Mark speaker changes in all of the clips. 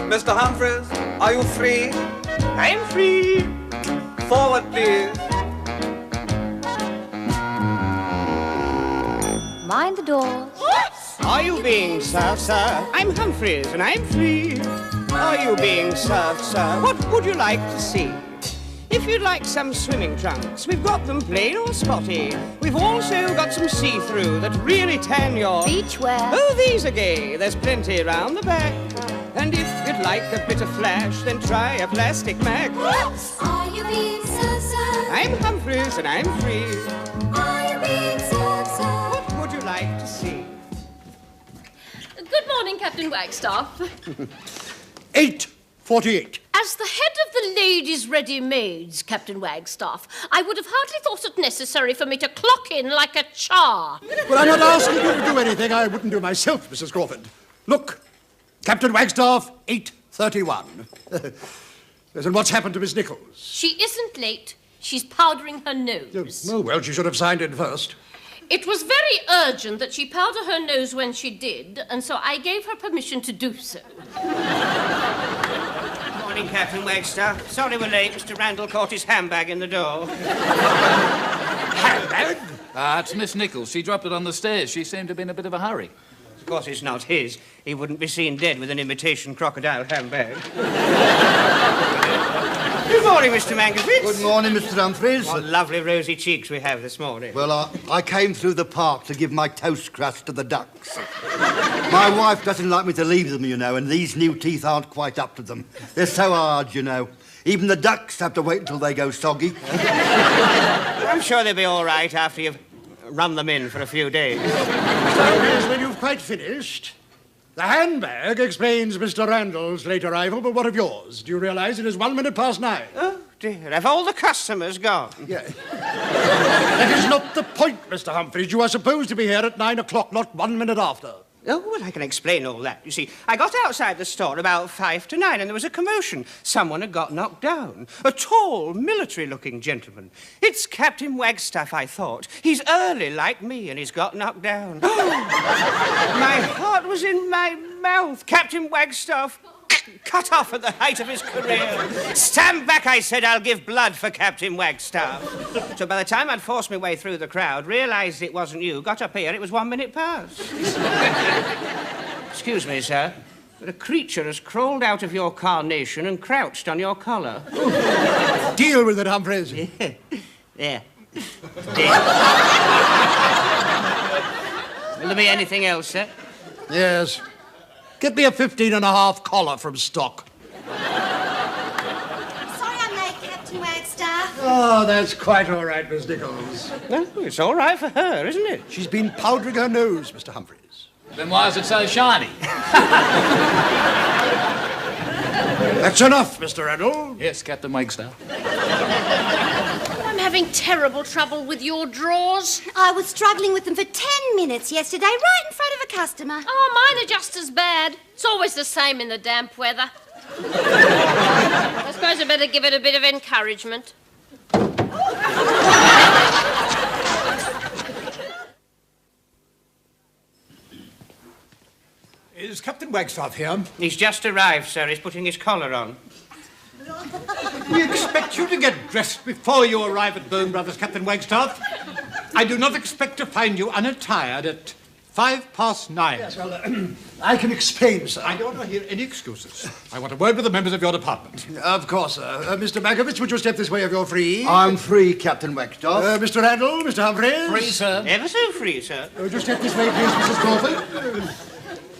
Speaker 1: Mr. Humphreys, are you free?
Speaker 2: I'm free.
Speaker 1: Forward, please.
Speaker 3: Mind the doors.
Speaker 2: Are you being served, sir? I'm Humphreys, and I'm free. Are you being served, sir? What would you like to see? If you'd like some swimming trunks, we've got them plain or spotty. We've also got some see-through that really tan your...
Speaker 3: Beachwear.
Speaker 2: Oh, these are gay. There's plenty round the back. And if you'd like a bit of flash, then try a plastic Mac.
Speaker 4: Are you being served, sir?
Speaker 2: I'm Humphreys, and I'm free.
Speaker 4: Are you being served, sir?
Speaker 2: What would you like to see?
Speaker 5: Good morning, Captain Wagstaff.
Speaker 6: 8:48.
Speaker 5: As the head of the ladies' ready-mades, Captain Wagstaff, I would have hardly thought it necessary for me to clock in like a char.
Speaker 6: Well, I'm not asking you to do anything I wouldn't do myself, Mrs. Crawford. Look, Captain Wagstaff, 8:31. And what's happened to Miss Nichols?
Speaker 5: She isn't late. She's powdering her nose.
Speaker 6: Oh, well, she should have signed in first.
Speaker 5: It was very urgent that she powder her nose when she did, and so I gave her permission to do so.
Speaker 2: Morning, Captain Wagstaff. Sorry we're late. Mr. Randall caught his handbag in the door.
Speaker 6: Handbag?
Speaker 7: It's Miss Nichols. She dropped it on the stairs. She seemed to be in a bit of a hurry.
Speaker 2: Of course, it's not his. He wouldn't be seen dead with an imitation crocodile handbag. Good morning, Mr. Mankiewicz.
Speaker 8: Good morning, Mr. Humphreys.
Speaker 2: What lovely rosy cheeks we have this morning.
Speaker 8: Well, I came through the park to give my toast crust to the ducks. My wife doesn't like me to leave them, you know, and these new teeth aren't quite up to them. They're so hard, you know. Even the ducks have to wait until they go soggy.
Speaker 2: I'm sure they'll be all right after you've run them in for a few days.
Speaker 6: Mr. Humphreys, when you've quite finished, the handbag explains Mr. Randall's late arrival, but what of yours? Do you realise it is 1 minute past 9?
Speaker 2: Oh, dear. Have all the customers gone?
Speaker 6: Yeah. That is not the point, Mr. Humphreys. You are supposed to be here at 9 o'clock, not 1 minute after.
Speaker 2: Oh, well, I can explain all that. You see, I got outside the store about 5 to 9, and there was a commotion. Someone had got knocked down. A tall, military-looking gentleman. It's Captain Wagstaff, I thought. He's early like me, and he's got knocked down. My heart was in my mouth. Captain Wagstaff cut off at the height of his career. Stand back, I said. I'll give blood for Captain Wagstaff. So by the time I'd forced my way through the crowd, realised it wasn't you, got up here, it was 1 minute past. Excuse me, sir, but a creature has crawled out of your carnation and crouched on your collar.
Speaker 6: Deal with it, Humphreys.
Speaker 2: There. Will there be anything else, sir?
Speaker 6: Yes. Get me a 15.5 collar from stock.
Speaker 4: Sorry I'm late, Captain Wagstaff.
Speaker 6: Oh, that's quite all right, Miss Nichols.
Speaker 2: No, it's all right for her, isn't it?
Speaker 6: She's been powdering her nose, Mr. Humphreys.
Speaker 7: Then why is it so shiny?
Speaker 6: That's enough, Mr. Randall.
Speaker 7: Yes, Captain Wagstaff.
Speaker 5: I'm having terrible trouble with your drawers.
Speaker 4: I was struggling with them for 10 minutes yesterday, right in front of a customer.
Speaker 5: Oh, mine are just as bad. It's always the same in the damp weather. I suppose I better give it a bit of encouragement.
Speaker 6: Is Captain Wagstaff here?
Speaker 2: He's just arrived, sir. He's putting his collar on.
Speaker 6: We expect you to get dressed before you arrive at Boone Brothers, Captain Wagstaff. I do not expect to find you unattired at 9:05. Yes, well, I can explain, sir. I don't want to hear any excuses. I want a word with the members of your department. Of course, sir. Mr. Mankiewicz, would you step this way if you're free?
Speaker 8: I'm free, Captain Wagstaff.
Speaker 6: Mr. Randall, Mr. Humphreys?
Speaker 7: Free, sir.
Speaker 2: Ever so free, sir.
Speaker 6: Would you step this way, please, Mrs. Crawford?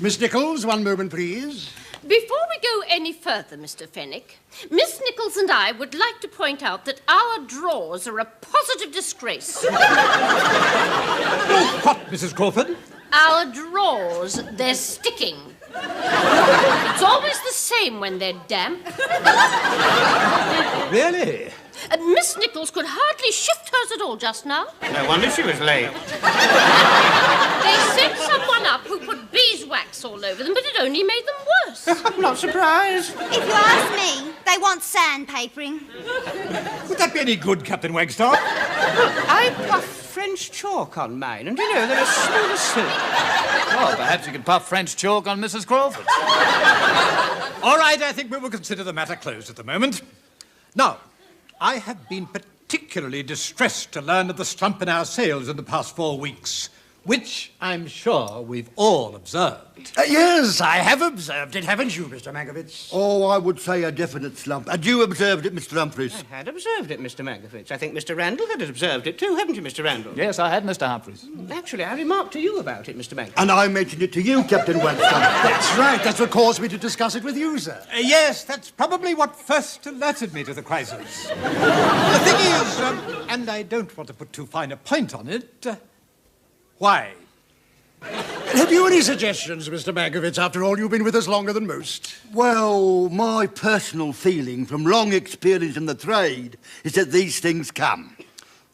Speaker 6: Miss Nichols, 1 moment, please.
Speaker 5: Before we go any further, Mr. Fenwick, Miss Nichols and I would like to point out that our drawers are a positive disgrace.
Speaker 6: What, Mrs. Crawford?
Speaker 5: Our drawers, they're sticking. It's always the same when they're damp.
Speaker 6: Really?
Speaker 5: Miss Nichols could hardly shift hers at all just now.
Speaker 2: No wonder she was late.
Speaker 5: They sent someone up who put beeswax all over them, but it only made them worse.
Speaker 2: I'm not surprised.
Speaker 4: If you ask me, they want sandpapering.
Speaker 6: Would that be any good, Captain Wagstaff?
Speaker 2: I puff French chalk on mine, and you know, they're as smooth as silk.
Speaker 7: Well, perhaps you could puff French chalk on Mrs. Crawford.
Speaker 6: All right, I think we will consider the matter closed at the moment. Now, I have been particularly distressed to learn of the slump in our sales in the past 4 weeks, which I'm sure we've all observed.
Speaker 3: Yes, I have observed it, haven't you, Mr. Mankiewicz?
Speaker 8: Oh, I would say a definite slump. Had you observed it, Mr. Humphreys?
Speaker 2: I had observed it, Mr. Mankiewicz. I think Mr. Randall had observed it too, haven't you, Mr. Randall?
Speaker 7: Yes, I had, Mr. Humphreys.
Speaker 2: Actually, I remarked to you about it, Mr. Mankiewicz.
Speaker 8: And I mentioned it to you, Captain Webster.
Speaker 3: That's right. That's what caused me to discuss it with you, sir.
Speaker 6: Yes, that's probably what first alerted me to the crisis. The thing is, and I don't want to put too fine a point on it, why?
Speaker 3: Have you any suggestions, Mr. Mankiewicz? After all, you've been with us longer than most.
Speaker 8: Well, my personal feeling from long experience in the trade is that these things come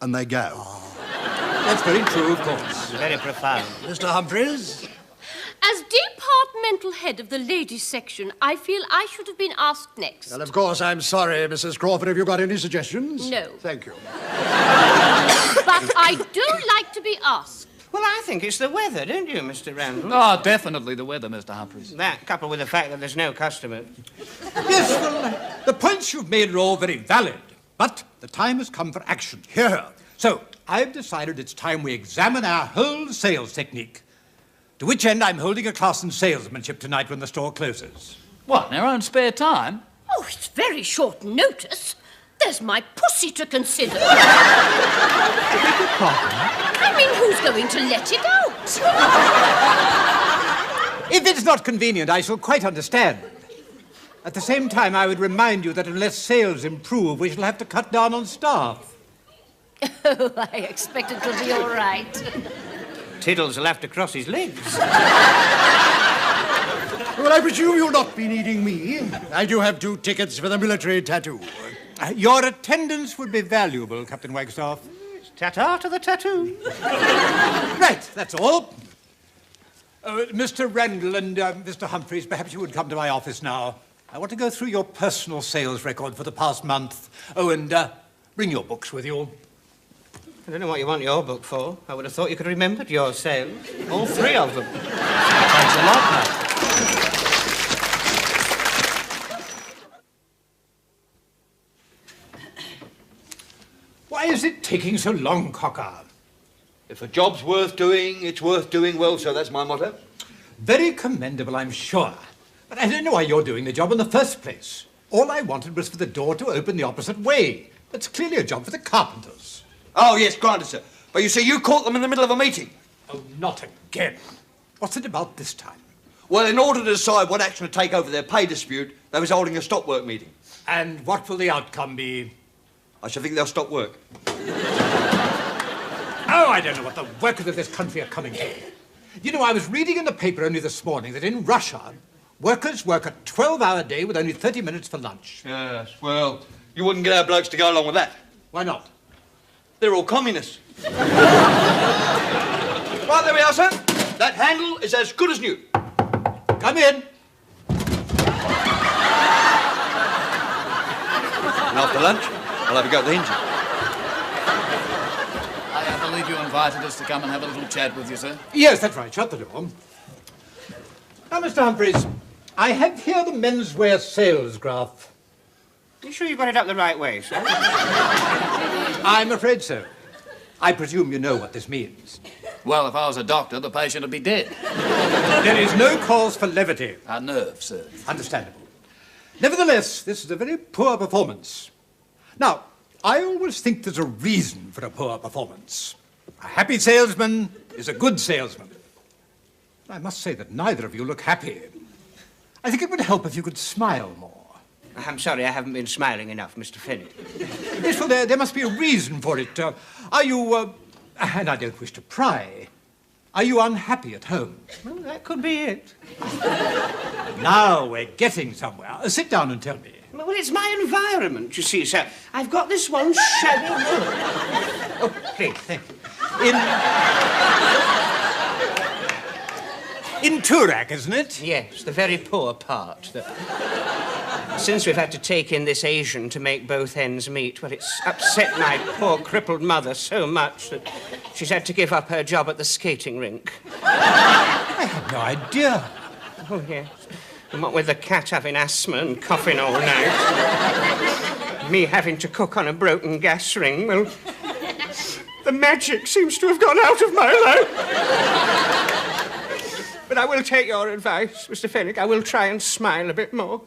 Speaker 8: and they go.
Speaker 6: That's very true, of course.
Speaker 2: Very profound.
Speaker 3: Mr. Humphreys?
Speaker 5: As departmental head of the ladies' section, I feel I should have been asked next.
Speaker 3: Well, of course, I'm sorry, Mrs. Crawford. Have you got any suggestions?
Speaker 5: No.
Speaker 3: Thank you.
Speaker 5: But I do like to be asked.
Speaker 2: Well, I think it's the weather, don't you, Mr. Randall?
Speaker 7: Oh, definitely the weather, Mr. Humphreys.
Speaker 2: That, coupled with the fact that there's no customers.
Speaker 6: Yes, well, the points you've made are all very valid, but the time has come for action.
Speaker 3: Here.
Speaker 6: So, I've decided it's time we examine our whole sales technique. To which end I'm holding a class in salesmanship tonight when the store closes.
Speaker 7: What, in our own spare time?
Speaker 5: Oh, it's very short notice. There's my pussy to consider. I mean, who's going to let it out?
Speaker 6: If it's not convenient, I shall quite understand. At the same time, I would remind you that unless sales improve, we shall have to cut down on staff.
Speaker 5: Oh, I expect it'll be all right.
Speaker 2: Tiddles will have to cross his legs.
Speaker 3: Well, I presume you'll not be needing me. I do have 2 tickets for the military tattoo.
Speaker 6: Your attendance would be valuable, Captain Wagstaff.
Speaker 2: Ta-ta to the tattoo.
Speaker 6: Right, that's all. Mr. Randall and Mr. Humphreys, perhaps you would come to my office now. I want to go through your personal sales record for the past month. Oh, and bring your books with you.
Speaker 2: I don't know what you want your book for. I would have thought you could have remembered your sales. All 3 of them.
Speaker 6: Thanks a lot, man. Why is it taking so long, Cocker?
Speaker 1: If a job's worth doing, it's worth doing well, so that's my motto.
Speaker 6: Very commendable, I'm sure. But I don't know why you're doing the job in the first place. All I wanted was for the door to open the opposite way. That's clearly a job for the carpenters.
Speaker 1: Oh, yes, granted, sir. But you see, you caught them in the middle of a meeting.
Speaker 6: Oh, not again. What's it about this time?
Speaker 1: Well, in order to decide what action to take over their pay dispute, they was holding a stop work meeting.
Speaker 6: And what will the outcome be?
Speaker 1: I should think they'll stop work.
Speaker 6: Oh, I don't know what the workers of this country are coming to. You know, I was reading in the paper only this morning that in Russia, workers work a 12-hour day with only 30 minutes for lunch.
Speaker 1: Yes, well, you wouldn't get our blokes to go along with that.
Speaker 6: Why not?
Speaker 1: They're all communists. Right, there we are, sir. That handle is as good as new.
Speaker 6: Come in.
Speaker 1: And after lunch, I'll have a go at the engine.
Speaker 7: I believe you invited us to come and have a little chat with you, sir.
Speaker 6: Yes, that's right. Shut the door. Now, Mr. Humphreys, I have here the menswear sales graph.
Speaker 2: You sure you got it up the right way, sir?
Speaker 6: I'm afraid so. I presume you know what this means.
Speaker 7: Well, if I was a doctor, the patient would be dead.
Speaker 6: There is no cause for levity.
Speaker 7: Our nerves, sir.
Speaker 6: Understandable. Nevertheless, this is a very poor performance. Now, I always think there's a reason for a poor performance. A happy salesman is a good salesman. I must say that neither of you look happy. I think it would help if you could smile more.
Speaker 2: I'm sorry, I haven't been smiling enough, Mr. Fennick.
Speaker 6: Yes, well, there must be a reason for it. Are you, and I don't wish to pry, are you unhappy at home?
Speaker 2: Well, that could be it.
Speaker 6: Now we're getting somewhere. Sit down and tell me.
Speaker 2: Well, it's my environment, you see, sir. I've got this one shabby room. Oh, please, thank you.
Speaker 6: In Turak, isn't it?
Speaker 2: Yes, the very poor part. Since we've had to take in this Asian to make both ends meet, well, it's upset my poor crippled mother so much that She's had to give up her job at the skating rink.
Speaker 6: I had no idea.
Speaker 2: Oh, yes. And what with the cat having asthma and coughing all night, me having to cook on a broken gas ring, well, the magic seems to have gone out of my life. But I will take your advice, Mr. Fenwick. I will try and smile a bit more.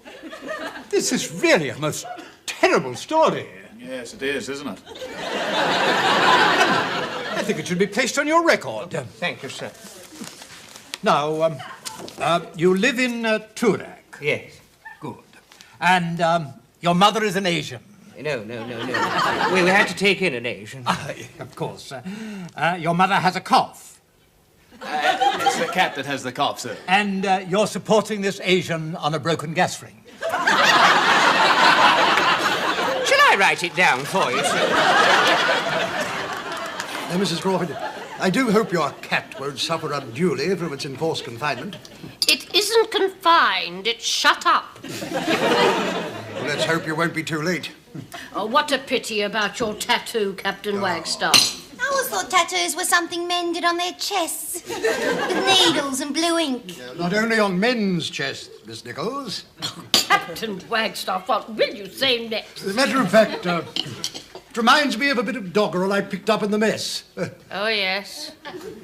Speaker 6: This is really a most terrible story.
Speaker 7: Yes, it is, isn't it?
Speaker 6: I think it should be placed on your record.
Speaker 2: Thank you, sir.
Speaker 6: Now, you live in Turak.
Speaker 2: Yes.
Speaker 6: Good. And your mother is an Asian.
Speaker 2: No. We had to take in an Asian.
Speaker 6: Of course. Your mother has a cough.
Speaker 7: It's the cat that has the cough, sir.
Speaker 6: And you're supporting this Asian on a broken gas ring.
Speaker 2: Shall I write it down for you, sir?
Speaker 3: Now, Mrs. Crawford, I do hope your cat won't suffer unduly from its enforced confinement.
Speaker 5: It isn't confined, it's shut up.
Speaker 3: Well, let's hope you won't be too late.
Speaker 5: Oh, what a pity about your tattoo, Captain Wagstaff.
Speaker 4: I always thought tattoos were something men did on their chests. With needles and blue ink.
Speaker 3: Not only on men's chests, Miss Nichols.
Speaker 5: Captain Wagstaff, what will you say next?
Speaker 3: As a matter of fact, it reminds me of a bit of doggerel I picked up in the mess.
Speaker 5: Oh, yes.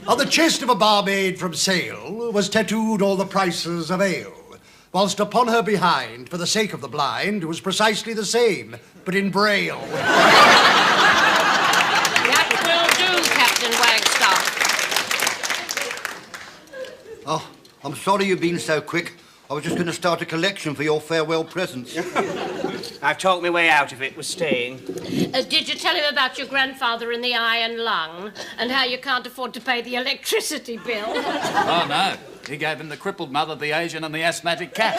Speaker 3: On the chest of a barmaid from Sale was tattooed all the prices of ale, whilst upon her behind, for the sake of the blind, was precisely the same, but in Braille.
Speaker 5: That will do, Captain Wagstaff.
Speaker 8: Oh, I'm sorry you've been so quick. I was just going to start a collection for your farewell presents.
Speaker 2: I've talked my way out of it with staying.
Speaker 5: Did you tell him about your grandfather and the iron lung, and how you can't afford to pay the electricity bill?
Speaker 7: Oh, no. He gave him the crippled mother, the Asian, and the asthmatic cat.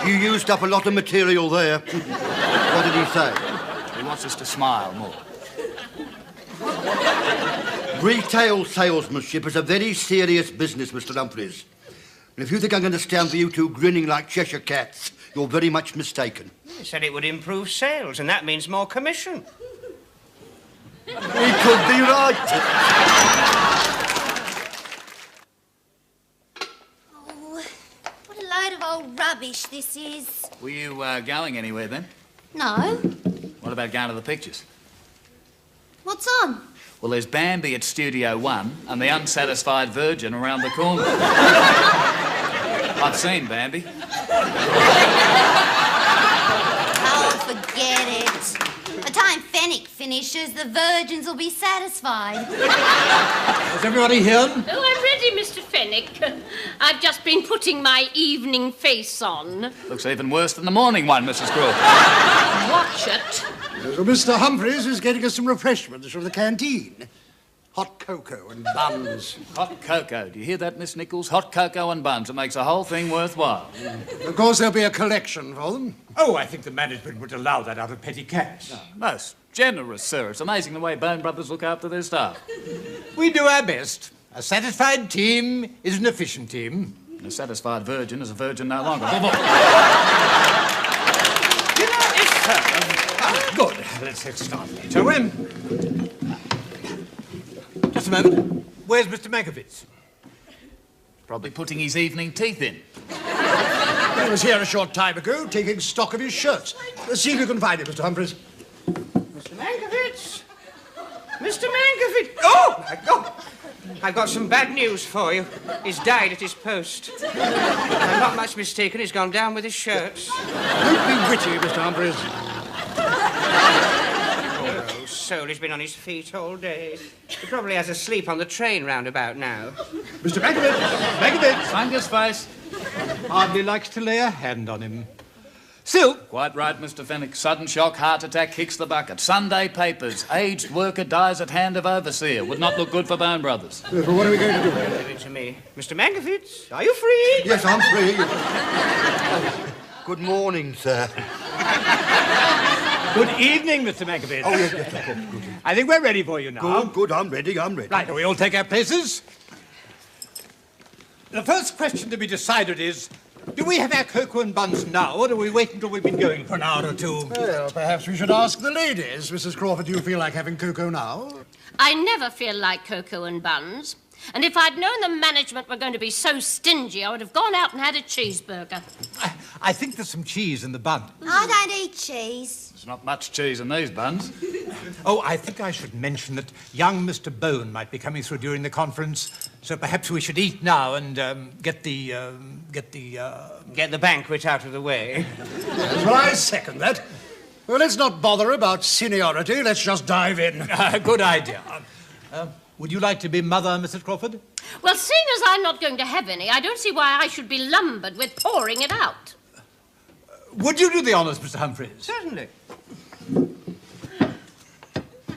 Speaker 8: You used up a lot of material there. What did he say?
Speaker 7: He wants us to smile more.
Speaker 8: Retail salesmanship is a very serious business, Mr. Humphreys. And if you think I'm going to stand for you two grinning like Cheshire cats, you're very much mistaken.
Speaker 2: He said it would improve sales, and that means more commission.
Speaker 8: He could be right.
Speaker 4: Oh, what a load of old rubbish this is.
Speaker 7: Were you going anywhere then?
Speaker 4: No.
Speaker 7: What about going to the pictures?
Speaker 4: What's on?
Speaker 7: Well, there's Bambi at Studio One and the Unsatisfied Virgin around the corner. I've seen Bambi.
Speaker 4: Oh, forget it. By the time Fenwick finishes, the virgins will be satisfied.
Speaker 6: Is everybody here?
Speaker 5: Oh, I'm ready, Mr. Fenwick. I've just been putting my evening face on.
Speaker 7: Looks even worse than the morning one, Mrs. Crawford.
Speaker 5: Watch it.
Speaker 3: So Mr. Humphreys is getting us some refreshments from the canteen. Hot cocoa and buns.
Speaker 7: Hot cocoa. Do you hear that, Miss Nichols? Hot cocoa and buns. It makes the whole thing worthwhile.
Speaker 3: Of course, there'll be a collection for them.
Speaker 6: Oh, I think the management would allow that out of petty cash.
Speaker 7: Most generous, sir. It's amazing the way Bone Brothers look after their staff.
Speaker 6: We do our best. A satisfied team is an efficient team.
Speaker 7: A satisfied virgin is a virgin no longer.
Speaker 6: Good. Let's get started, shall we? Just a moment. Where's Mr. Mankiewicz?
Speaker 7: Probably putting his evening teeth in.
Speaker 3: He was here a short time ago, taking stock of his shirts. See if you can find him, Mr. Humphreys.
Speaker 2: Mr. Mankiewicz! Mr. Mankiewicz! Oh, my God! I've got some bad news for you. He's died at his post. I'm not much mistaken, he's gone down with his shirts.
Speaker 3: Don't be witty, Mr. Humphreys.
Speaker 2: Oh, soul, he's been on his feet all day. He probably has a sleep on the train roundabout now.
Speaker 3: Mr. Mankiewicz! Mankiewicz!
Speaker 7: Angus face.
Speaker 6: Hardly likes to lay a hand on him. Still,
Speaker 7: Quite right, Mr. Fenwick. Sudden shock, heart attack, kicks the bucket. Sunday papers. Aged worker dies at hand of overseer. Would not look good for Bone Brothers.
Speaker 3: But what are we going to do?
Speaker 2: Leave it to me. Mr. Mankiewicz, are you free?
Speaker 8: Yes, I'm free. Good morning, sir.
Speaker 6: good evening, Mr. Mankiewicz.
Speaker 8: Oh, yes, of course. Good.
Speaker 6: I think we're ready for you now.
Speaker 8: Good, I'm ready.
Speaker 6: Right, we all take our places. The first question to be decided is, Do we have our cocoa and buns now, or do we wait until we've been going for an hour or two?
Speaker 3: Well, perhaps we should ask the ladies. Mrs. Crawford, do you feel like having cocoa now?
Speaker 5: I never feel like cocoa and buns. And if I'd known the management were going to be so stingy, I would have gone out and had a cheeseburger.
Speaker 6: I think there's some cheese in the bun.
Speaker 4: I don't eat cheese.
Speaker 7: There's not much cheese in these buns.
Speaker 6: Oh, I think I should mention that young Mr. Boone might be coming through during the conference, so perhaps we should eat now and get the
Speaker 2: banquet out of the way.
Speaker 3: Well, I second that. Well, let's not bother about seniority. Let's just dive in.
Speaker 6: Good idea. Would you like to be mother, Mrs. Crawford?
Speaker 5: Well, seeing as I'm not going to have any, I don't see why I should be lumbered with pouring it out.
Speaker 6: Would you do the honours, Mr. Humphreys?
Speaker 2: Certainly.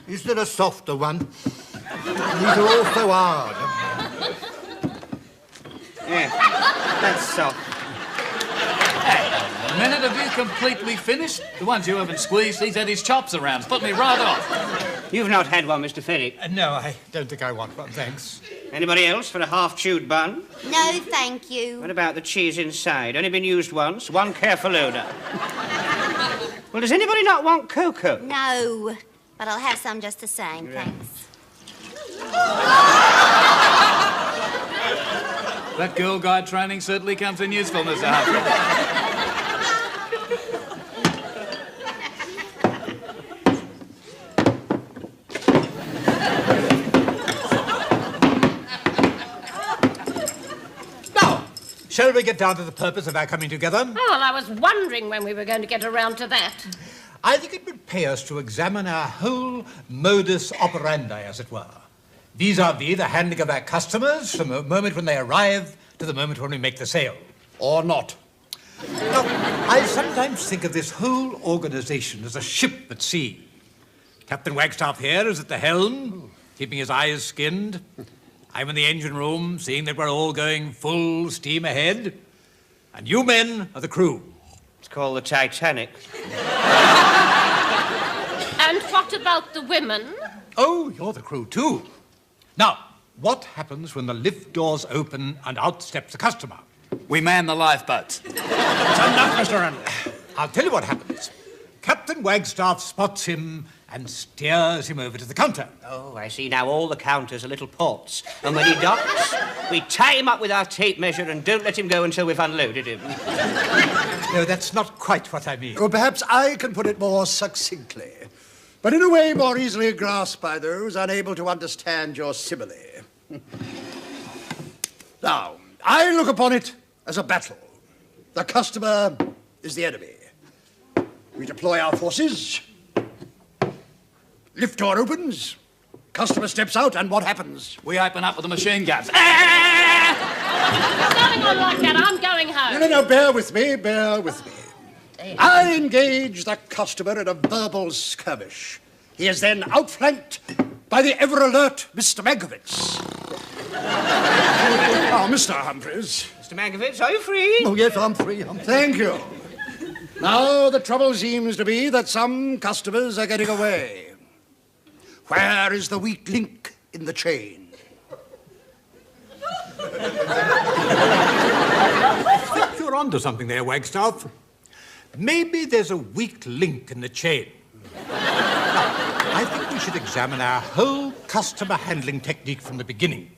Speaker 8: Is there a softer one? These are all so hard.
Speaker 2: Yeah, that's soft.
Speaker 7: A minute, have you completely finished? The ones you haven't squeezed, he's had his chops around. Put me right off.
Speaker 2: You've not had one, Mr. Fenwick.
Speaker 6: No, I don't think I want one, thanks.
Speaker 2: Anybody else for a half-chewed bun?
Speaker 4: No, thank you.
Speaker 2: What about the cheese inside? Only been used once. One careful odour. Well, does anybody not want cocoa?
Speaker 4: No, but I'll have some just the same, thanks.
Speaker 7: That Girl Guide training certainly comes in useful, Mr. Humphreys.
Speaker 6: Shall we get down to the purpose of our coming together?
Speaker 5: Oh, well, I was wondering when we were going to get around to that.
Speaker 6: I think it would pay us to examine our whole modus operandi, as it were. Vis-à-vis the handling of our customers from the moment when they arrive to the moment when we make the sale.
Speaker 3: Or not.
Speaker 6: Now, I sometimes think of this whole organisation as a ship at sea. Captain Wagstaff here is at the helm, keeping his eyes skinned. I'm in the engine room, seeing that we're all going full steam ahead. And you men are the crew.
Speaker 2: It's called the Titanic.
Speaker 5: And what about the women?
Speaker 6: Oh, you're the crew too. Now, what happens when the lift doors open and out steps a customer?
Speaker 7: We man the lifeboats.
Speaker 6: It's enough, Mr. Randall. I'll tell you what happens. Captain Wagstaff spots him and steers him over to the counter.
Speaker 2: Oh, I see now all the counters are little ports. And when he docks, we tie him up with our tape measure and don't let him go until we've unloaded him.
Speaker 6: No, that's not quite what I mean.
Speaker 3: Or perhaps I can put it more succinctly, but in a way more easily grasped by those unable to understand your simile. Now, I look upon it as a battle. The customer is the enemy. We deploy our forces. Lift door opens. Customer steps out, and what happens?
Speaker 7: We open up with the machine guns.
Speaker 5: Going on like that, I'm going home.
Speaker 3: No, bear with me, bear with me. I engage the customer in a verbal skirmish. He is then outflanked by the ever-alert Mr. Mankiewicz. Now, Mr. Humphreys.
Speaker 2: Mr. Mankiewicz, are you free?
Speaker 8: Oh, yes, I'm free.
Speaker 3: Thank you. Now, the trouble seems to be that some customers are getting away. Where is the weak link in the chain?
Speaker 6: I think you're onto something there, Wagstaff. Maybe there's a weak link in the chain. Now, I think we should examine our whole customer handling technique from the beginning.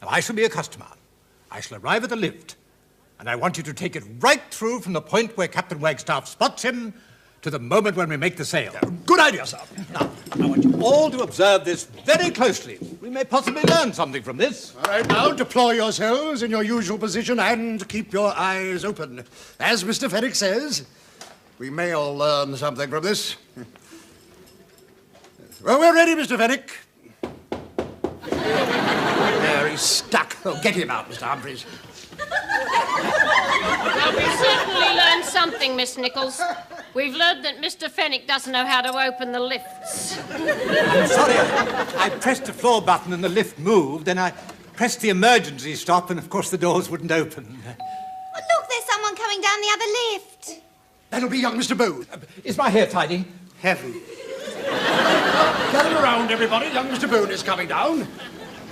Speaker 6: Now, I shall be a customer. I shall arrive at the lift, and I want you to take it right through from the point where Captain Wagstaff spots him to the moment when we make the sale.
Speaker 3: Good idea, sir.
Speaker 6: Now, I want you all to observe this very closely. We may possibly learn something from this.
Speaker 3: All right, now deploy yourselves in your usual position and keep your eyes open. As Mr. Fenwick says, we may all learn something from this. Well, we're ready, Mr. Fenwick. There, he's stuck. Oh, get him out, Mr. Humphreys.
Speaker 5: Well, we certainly learned something, Miss Nichols. We've learned that Mr. Fenwick doesn't know how to open the lifts.
Speaker 6: I'm sorry, I pressed the floor button and the lift moved, then I pressed the emergency stop and, of course, the doors wouldn't open.
Speaker 4: Oh, look, there's someone coming down the other lift.
Speaker 3: That'll be young Mr. Boone.
Speaker 6: Is my hair tidy?
Speaker 2: Heaven.
Speaker 3: Gather around, everybody. Young Mr. Boone is coming down.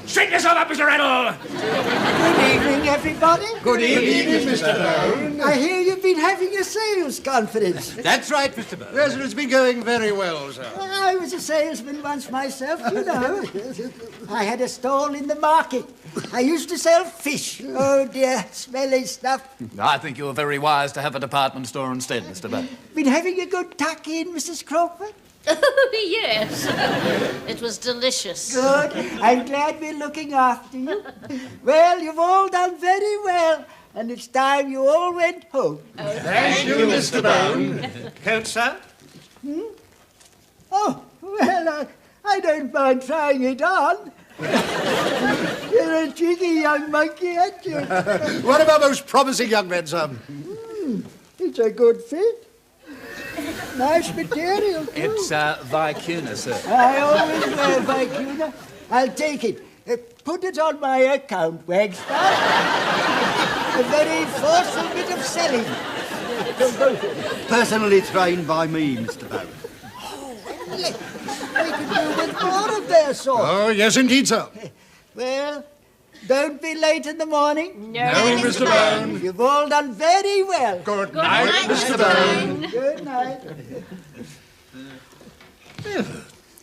Speaker 6: Straighten yourself up, Mr. Rattle!
Speaker 9: Good evening, everybody.
Speaker 6: Good evening, Mr. Boone.
Speaker 9: I hear you've been having a sales conference.
Speaker 6: That's right, Mr. Boone.
Speaker 3: Yes, it's been going very well, sir.
Speaker 9: I was a salesman once myself, you know. I had a stall in the market. I used to sell fish. Oh, dear, smelly stuff.
Speaker 7: I think you were very wise to have a department store instead, Mr. Boone.
Speaker 9: Been having a good tuck-in, Mrs. Crawford?
Speaker 5: Oh, yes. It was delicious.
Speaker 9: Good. I'm glad we're looking after you. Well, you've all done very well, and it's time you all went home.
Speaker 6: Thank you, Mr. Boone.
Speaker 2: Coat, sir?
Speaker 9: Oh, well, I don't mind trying it on. You're a cheeky young monkey, aren't you?
Speaker 3: One of our most promising young men, sir.
Speaker 9: It's a good fit. Nice material, too.
Speaker 7: It's vicuna, sir.
Speaker 9: I always wear vicuna. I'll take it. Put it on my account, Wagstaff. A very forceful bit of selling.
Speaker 8: Personally trained by me, Mr. Boone.
Speaker 9: We could do with more of their sort.
Speaker 3: Oh, yes, indeed, sir.
Speaker 9: Well, don't be late in the morning.
Speaker 5: No,
Speaker 3: Mr. Boone.
Speaker 9: You've all done very well.
Speaker 3: Good
Speaker 5: night,
Speaker 3: night,
Speaker 5: Mr.
Speaker 3: Mr. Boone.
Speaker 9: Good night.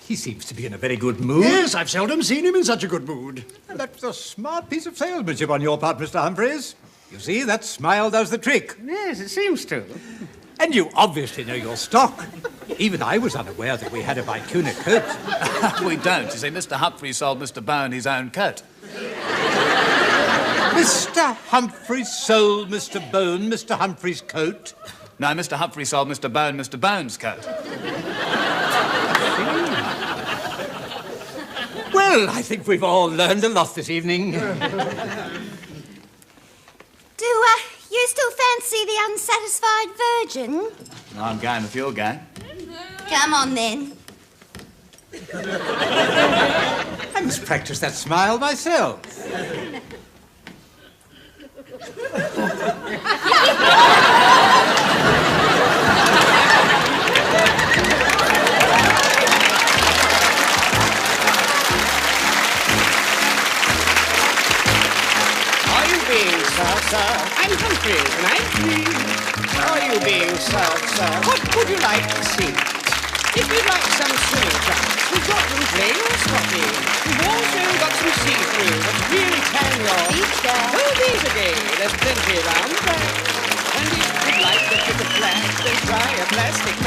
Speaker 6: He seems to be in a very good mood.
Speaker 3: Yes, I've seldom seen him in such a good mood.
Speaker 6: And that was a smart piece of salesmanship on your part, Mr. Humphreys. You see, that smile does the trick.
Speaker 2: Yes, it seems to.
Speaker 6: And you obviously know your stock. Even I was unaware that we had a vicuna coat.
Speaker 7: We don't. You see, Mr. Humphrey sold Mr. Boone his own coat.
Speaker 6: Mr. Humphreys sold Mr. Boone Mr. Humphrey's coat.
Speaker 7: No, Mr. Humphrey sold Mr. Boone Mr. Bone's coat.
Speaker 6: Well, I think we've all learned a lot this evening.
Speaker 4: Do you still fancy the unsatisfied virgin?
Speaker 7: I'm game if you're game.
Speaker 4: Come on, then.
Speaker 6: I must practice that smile myself.
Speaker 2: Are you being served, sir? I'm Humphreys, and I'm free. Are you being served, sir? What would you like to see? If you'd like some swimming trunks, we've got them plain or spotty. We've also got some see-through that really can your...
Speaker 4: These there.
Speaker 2: Oh, these again. There's plenty around the back. And if you'd like to pick a flag, then try a plastic